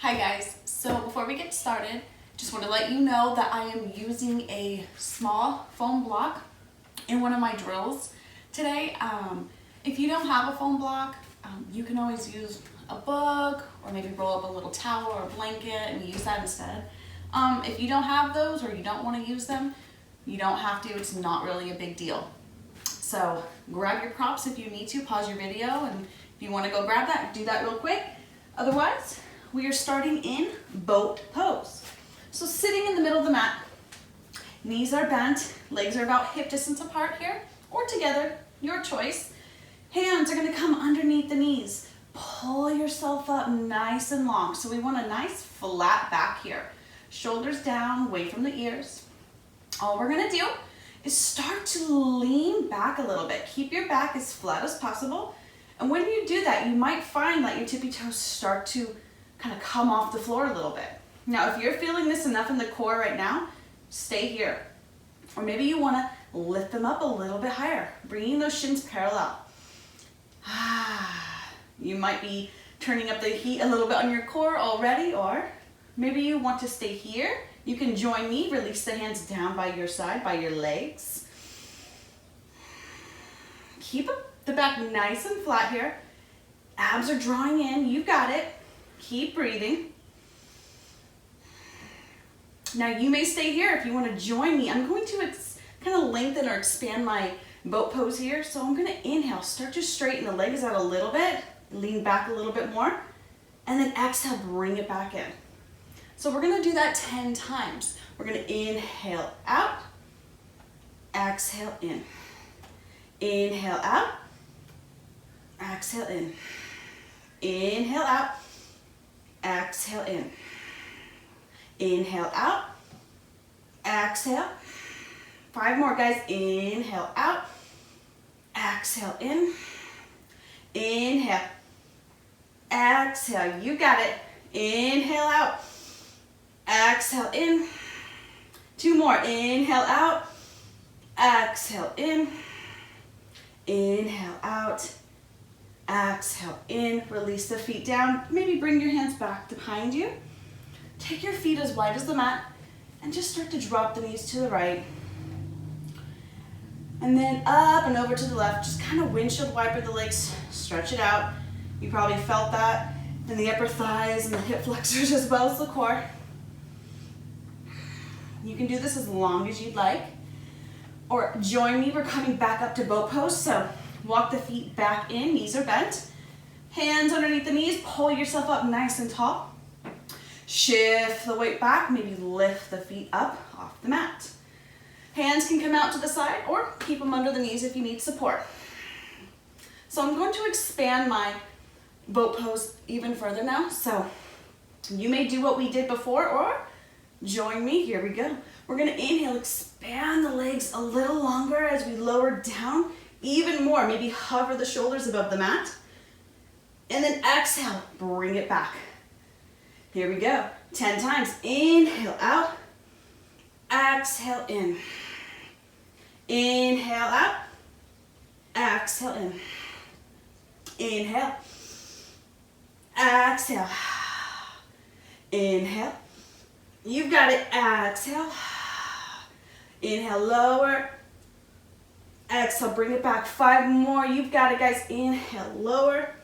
Hi guys, so before we get started, just want to let you know that I am using a small foam block in one of my drills today. If you don't have a foam block, you can always use a book or maybe roll up a little towel or a blanket and use that instead. If you don't have those or you don't want to use them, you don't have to, it's not really a big deal. So grab your props if you need to, pause your video, and if you want to go grab that, do that real quick. Otherwise, we are starting in boat pose. So sitting in the middle of the mat, knees are bent, legs are about hip distance apart here, or together, your choice. Hands are gonna come underneath the knees. Pull yourself up nice and long. So we want a nice flat back here. Shoulders down, away from the ears. All we're gonna do is start to lean back a little bit. Keep your back as flat as possible. And when you do that, you might find that your tippy toes start to kind of come off the floor a little bit. Now, if you're feeling this enough in the core right now, stay here. Or maybe you want to lift them up a little bit higher, bringing those shins parallel. You might be turning up the heat a little bit on your core already, or maybe you want to stay here. You can join me, release the hands down by your side, by your legs. Keep the back nice and flat here. Abs are drawing in, you got it. Keep breathing. Now you may stay here if you want to join me. I'm going to kind of lengthen or expand my boat pose here. So I'm going to inhale, start to straighten the legs out a little bit, lean back a little bit more, and then exhale, bring it back in. So we're going to do that 10 times. We're going to inhale out, exhale in. Inhale out, exhale in. Inhale out, exhale in. Inhale out, exhale. 5 more, guys. Inhale out, exhale in. Inhale, exhale. You got it. Inhale out, exhale in. 2 more. Inhale out, exhale in. Inhale out, exhale in. Release the feet down. Maybe bring your hands back behind you. Take your feet as wide as the mat and just start to drop the knees to the right. And then up and over to the left. Just kind of windshield wiper the legs, stretch it out. You probably felt that in the upper thighs and the hip flexors as well as the core. You can do this as long as you'd like. Or join me, we're coming back up to boat pose. So walk the feet back in, knees are bent. Hands underneath the knees, pull yourself up nice and tall. Shift the weight back, maybe lift the feet up off the mat. Hands can come out to the side or keep them under the knees if you need support. So I'm going to expand my boat pose even further now. So you may do what we did before or join me. Here we go. We're going to inhale, expand the legs a little longer as we lower down even more. Maybe hover the shoulders above the mat. And then exhale, bring it back. Here we go. 10 times. Inhale out. Exhale in. Inhale out. Exhale in. Inhale. Exhale. Inhale. You've got it. Exhale. Inhale, lower. Exhale, bring it back. 5 more. You've got it, guys. Inhale, lower.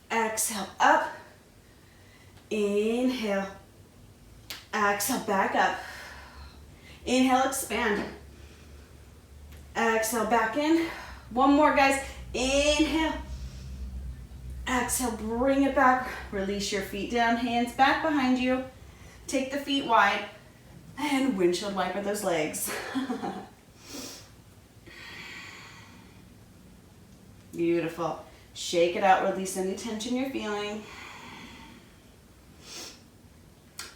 Exhale, up. Inhale. Exhale, back up. Inhale, expand. Exhale, back in. 1 more, guys. Inhale. Exhale, bring it back. Release your feet down, hands back behind you. Take the feet wide and windshield wiper those legs. Beautiful. Shake it out, release any tension you're feeling.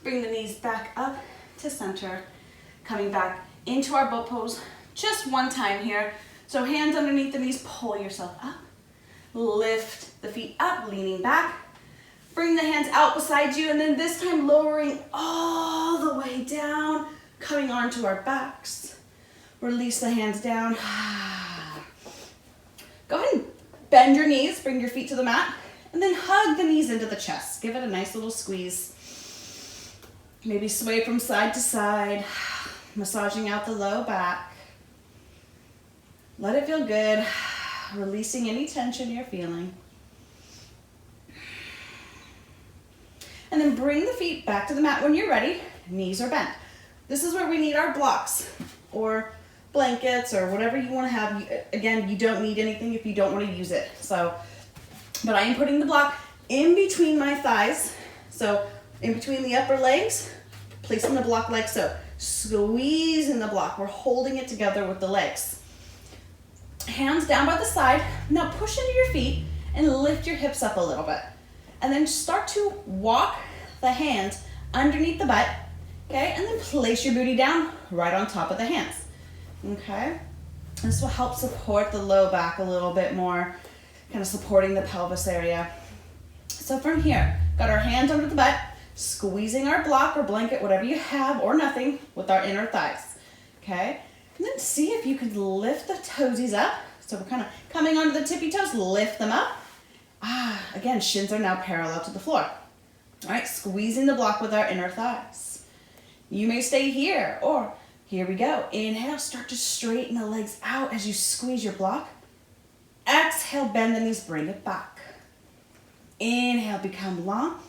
Bring the knees back up to center. Coming back into our boat pose just 1 time here. So hands underneath the knees, pull yourself up. Lift the feet up, leaning back. Bring the hands out beside you, and then this time lowering all the way down, coming onto our backs. Release the hands down. Go ahead and bend your knees, bring your feet to the mat, And then hug the knees into the chest. Give it a nice little squeeze. Maybe sway from side to side, massaging out the low back. Let it feel good, releasing any tension you're feeling. And then bring the feet back to the mat when you're ready. Knees are bent. This is where we need our blocks or blankets or whatever you want to have. Again, you don't need anything if you don't want to use it. But I am putting the block in between my thighs. So in between the upper legs, placing the block like so. Squeezing the block. We're holding it together with the legs. Hands down by the side. Now push into your feet and lift your hips up a little bit. And then start to walk the hands underneath the butt. Okay, and then place your booty down right on top of the hands. Okay, this will help support the low back a little bit more, kind of supporting the pelvis area. So from here, got our hands under the butt, squeezing our block or blanket, whatever you have, or nothing, with our inner thighs. Okay, and then see if you can lift the toesies up. So we're kind of coming onto the tippy toes, lift them up. Again, shins are now parallel to the floor. All right, squeezing the block with our inner thighs. You may stay here, or here we go. Inhale, start to straighten the legs out as you squeeze your block. Exhale, bend the knees, bring it back. Inhale, become long.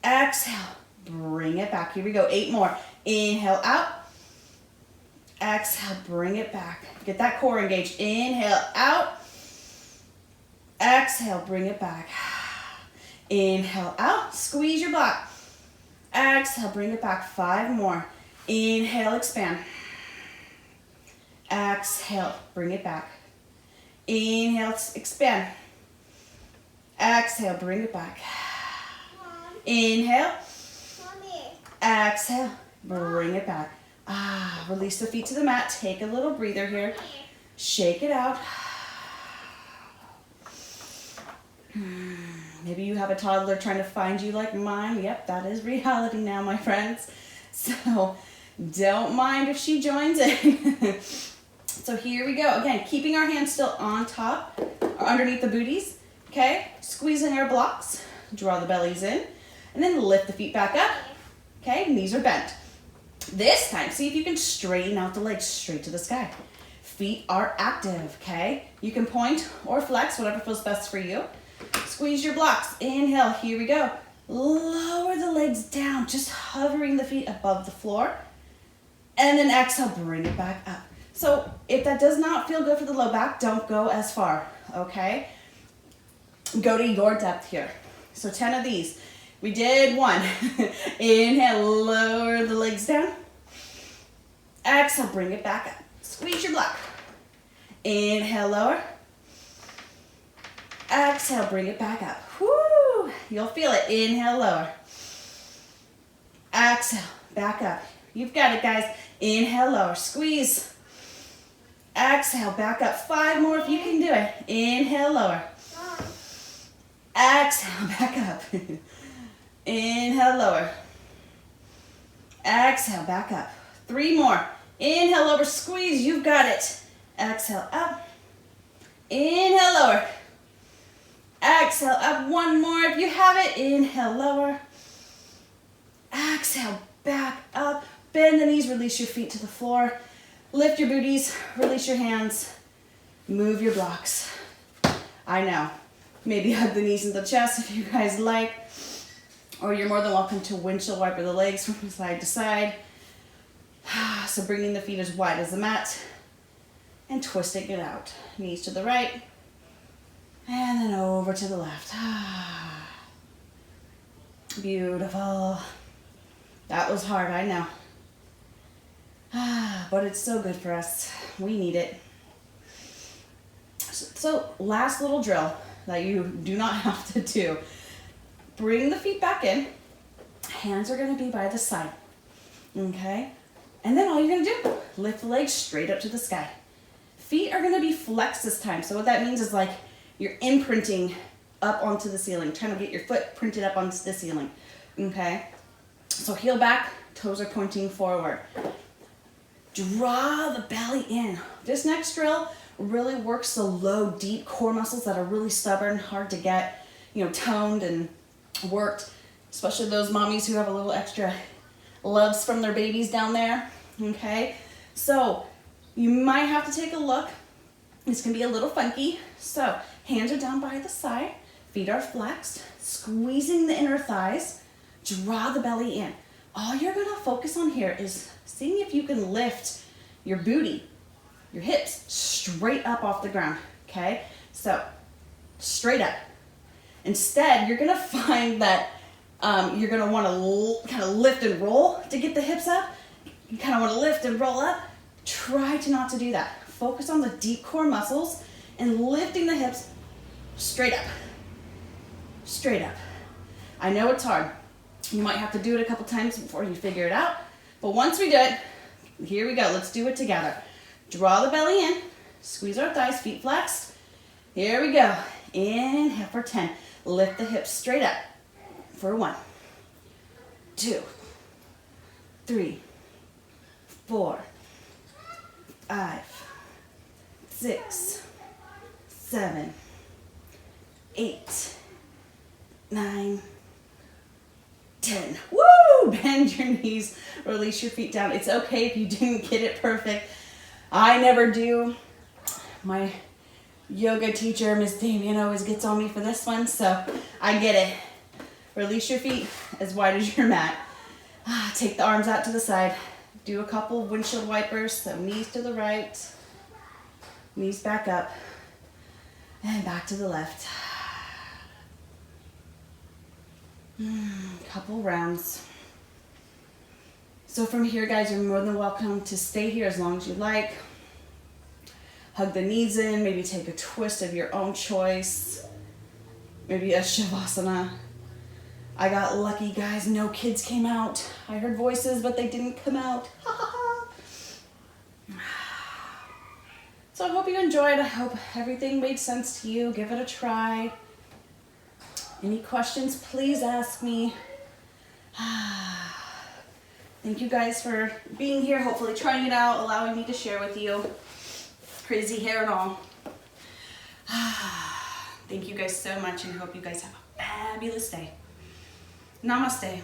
Exhale, bring it back. Here we go, 8 more. Inhale out. Exhale, bring it back. Get that core engaged. Inhale out. Exhale, bring it back. Inhale out, squeeze your block. Exhale, bring it back. 5 more. Inhale, expand. Exhale, bring it back. Inhale, expand. Exhale, bring it back. Inhale. Exhale, bring it back. Release the feet to the mat. Take a little breather here. Shake it out. Maybe you have a toddler trying to find you like mine. Yep, that is reality now, my friends. So don't mind if she joins in. So here we go. Again, keeping our hands still on top or underneath the booties. Okay, squeezing our blocks. Draw the bellies in. And then lift the feet back up. Okay, knees are bent. This time, see if you can straighten out the legs straight to the sky. Feet are active, okay? You can point or flex, whatever feels best for you. Squeeze your blocks. Inhale, here we go. Lower the legs down, just hovering the feet above the floor. And then exhale, bring it back up. So if that does not feel good for the low back, don't go as far, okay? Go to your depth here. So 10 of these. We did 1. Inhale, lower the legs down. Exhale, bring it back up. Squeeze your block. Inhale, lower. Exhale, bring it back up. Woo! You'll feel it. Inhale, lower. Exhale, back up. You've got it, guys. Inhale, lower. Squeeze. Exhale, back up. 5 more if you can do it. Inhale, lower. Exhale, back up. Inhale, lower. Exhale, back up. 3 more. Inhale, lower, squeeze. You've got it. Exhale, up. Inhale, lower. Exhale, up. 1 more if you have it. Inhale, lower. Exhale, back up. Bend the knees, release your feet to the floor. Lift your booties, release your hands. Move your blocks. I know. Maybe hug the knees into the chest if you guys like. Or you're more than welcome to windshield wiper the legs from side to side. So bringing the feet as wide as the mat and twisting it out. Knees to the right and then over to the left. Beautiful. That was hard, I know. But it's so good for us. We need it. So last little drill that you do not have to do. Bring the feet back in. Hands are going to be by the side. Okay? And then all you're going to do, lift the legs straight up to the sky. Feet are going to be flexed this time. So what that means is like you're imprinting up onto the ceiling, trying to get your foot printed up onto the ceiling. Okay? So heel back, toes are pointing forward. Draw the belly in. This next drill, really works the low, deep core muscles that are really stubborn, hard to get, toned and worked, especially those mommies who have a little extra loves from their babies down there, okay? So you might have to take a look. It's gonna be a little funky. So hands are down by the side, feet are flexed, squeezing the inner thighs, draw the belly in. All you're gonna focus on here is seeing if you can lift your booty, your hips straight up off the ground, okay? So straight up. Instead, you're gonna find that you're gonna wanna kind of lift and roll to get the hips up. You kind of wanna lift and roll up. Try not to do that. Focus on the deep core muscles and lifting the hips straight up. Straight up. I know it's hard. You might have to do it a couple times before you figure it out. But once we do it, here we go. Let's do it together. Draw the belly in. Squeeze our thighs, feet flexed. Here we go. Inhale for 10. Lift the hips straight up for 1, 2, 3, 4, 5, 6, 7, 8, 9, 10. Woo! Bend your knees, release your feet down. It's okay if you didn't get it perfect. I never do. My yoga teacher, Miss Damien, always gets on me for this one, so I get it. Release your feet as wide as your mat. Take the arms out to the side. Do a couple windshield wipers, so knees to the right, knees back up, and back to the left. Couple rounds. So from here, guys, you're more than welcome to stay here as long as you like. Hug the knees in, maybe take a twist of your own choice. Maybe a Shavasana. I got lucky, guys, no kids came out. I heard voices, but they didn't come out. So I hope you enjoyed. I hope everything made sense to you. Give it a try. Any questions, please ask me. Thank you guys for being here, hopefully trying it out, allowing me to share with you. Crazy hair and all. Thank you guys so much and hope you guys have a fabulous day. Namaste.